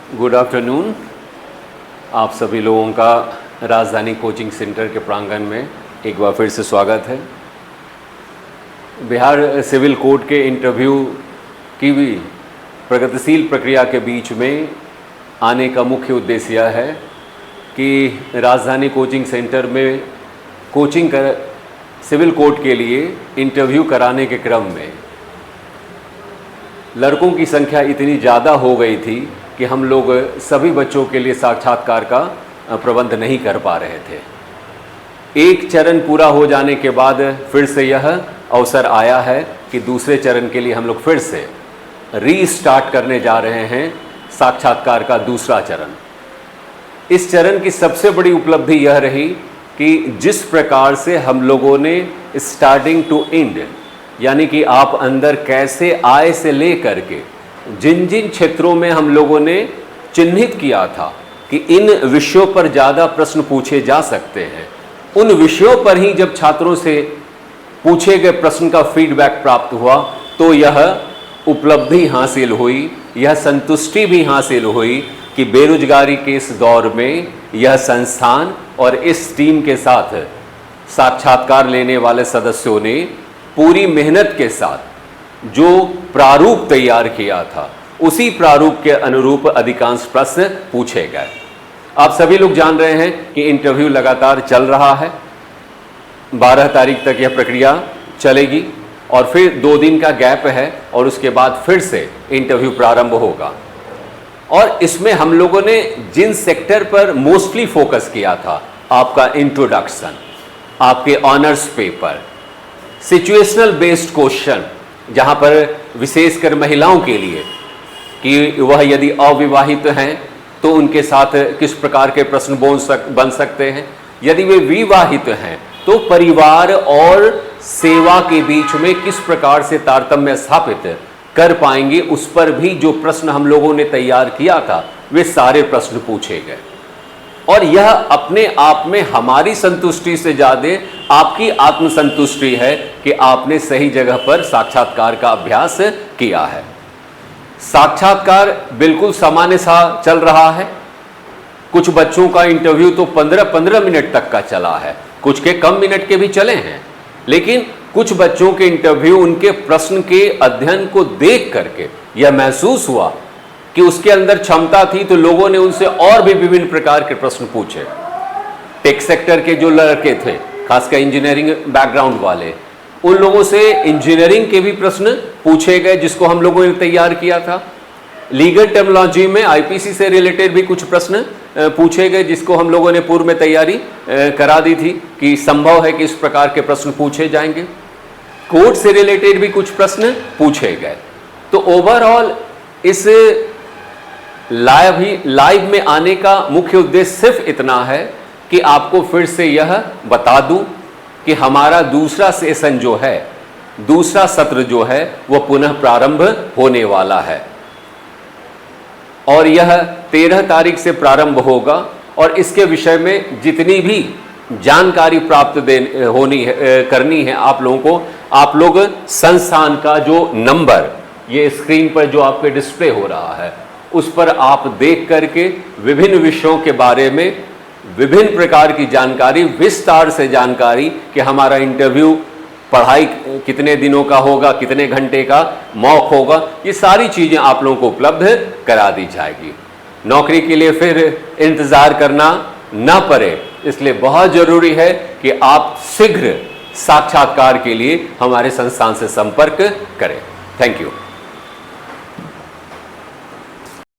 Good afternoon. आप सभी लोगों का राजधानी कोचिंग सेंटर के प्रांगण में एक बार फिर से स्वागत है। बिहार सिविल कोड के इंटरव्यू की भी प्रगतिशील प्रक्रिया के बीच में आने का मुख्य उद्देश्य यह है कि राजधानी कोचिंग सेंटर में कोचिंग कर सिविल कोड के लिए इंटरव्यू कराने के क्रम में लड़कों की संख्या इतनी ज़्यादा हो गई थी कि हम लोग सभी बच्चों के लिए साक्षात्कार का प्रबंध नहीं कर पा रहे थे। एक चरण पूरा हो जाने के बाद फिर से यह अवसर आया है कि दूसरे चरण के लिए हम लोग फिर से रीस्टार्ट करने जा रहे हैं साक्षात्कार का दूसरा चरण। इस चरण की सबसे बड़ी उपलब्धि यह रही कि जिस प्रकार से हम लोगों ने स्टार्टिंग टू एंड, यानी कि आप अंदर कैसे आए से ले करके जिन जिन क्षेत्रों में हम लोगों ने चिन्हित किया था कि इन विषयों पर ज़्यादा प्रश्न पूछे जा सकते हैं, उन विषयों पर ही जब छात्रों से पूछे गए प्रश्न का फीडबैक प्राप्त हुआ तो यह उपलब्धि हासिल हुई, यह संतुष्टि भी हासिल हुई कि बेरोजगारी के इस दौर में यह संस्थान और इस टीम के साथ साक्षात्कार लेने वाले सदस्यों ने पूरी मेहनत के साथ जो प्रारूप तैयार किया था उसी प्रारूप के अनुरूप अधिकांश प्रश्न पूछे गए। आप सभी लोग जान रहे हैं कि इंटरव्यू लगातार चल रहा है। 12 तारीख तक यह प्रक्रिया चलेगी और फिर 2 दिन का गैप है और उसके बाद फिर से इंटरव्यू प्रारंभ होगा। और इसमें हम लोगों ने जिन सेक्टर पर मोस्टली फोकस किया था, आपका इंट्रोडक्शन, आपके honours paper, situational based question, जहां पर विशेषकर महिलाओं के लिए कि वह यदि अविवाहित हैं तो उनके साथ किस प्रकार के प्रश्न बन सकते हैं, यदि वे विवाहित हैं तो परिवार और सेवा के बीच में किस प्रकार से तारतम्य स्थापित कर पाएंगे, उस पर भी जो प्रश्न हम लोगों ने तैयार किया था वे सारे प्रश्न पूछे गए। और यह अपने आप में हमारी संतुष्टि से ज़्यादा आपकी आत्मसंतुष्टि है कि आपने सही जगह पर साक्षात्कार का अभ्यास किया है। साक्षात्कार बिल्कुल सामान्य सा चल रहा है। कुछ बच्चों का इंटरव्यू तो 15-15 मिनट तक का चला है, कुछ के कम मिनट के भी चले हैं, लेकिन कुछ बच्चों के इंटरव्यू उनके प्रश्न के अध्ययन को देख करके यह महसूस हुआ कि उसके अंदर क्षमता थी, तो लोगों ने उनसे और भी विभिन्न प्रकार के प्रश्न पूछे। टेक सेक्टर के जो लड़के थे, खासकर इंजीनियरिंग बैकग्राउंड वाले, उन लोगों से इंजीनियरिंग के भी प्रश्न पूछे गए जिसको हम लोगों ने तैयार किया था। लीगल टर्मिनोलॉजी में आईपीसी से रिलेटेड भी कुछ प्रश्न पूछे गए जिसको हम लोगों ने पूर्व में तैयारी करा दी थी कि संभव है कि इस प्रकार के प्रश्न पूछे जाएंगे। कोड से रिलेटेड भी कुछ प्रश्न पूछे गए। तो ओवरऑल इस लाइव में आने का मुख्य उद्देश्य सिर्फ इतना है कि आपको फिर से यह बता दूं कि हमारा दूसरा सेशन जो है, दूसरा सत्र जो है वह पुनः प्रारंभ होने वाला है और यह 13 तारीख से प्रारंभ होगा। और इसके विषय में जितनी भी जानकारी प्राप्त करनी है आप लोगों को, आप लोग संस्थान का जो नंबर ये स्क्रीन पर जो आपके डिस्प्ले हो रहा है उस पर आप देख करके विभिन्न विषयों के बारे में विभिन्न प्रकार की जानकारी, विस्तार से जानकारी कि हमारा इंटरव्यू पढ़ाई कितने दिनों का होगा, कितने घंटे का मॉक होगा, ये सारी चीज़ें आप लोगों को उपलब्ध करा दी जाएगी। नौकरी के लिए फिर इंतज़ार करना ना पड़े, इसलिए बहुत ज़रूरी है कि आप शीघ्र साक्षात्कार के लिए हमारे संस्थान से संपर्क करें। Thank you.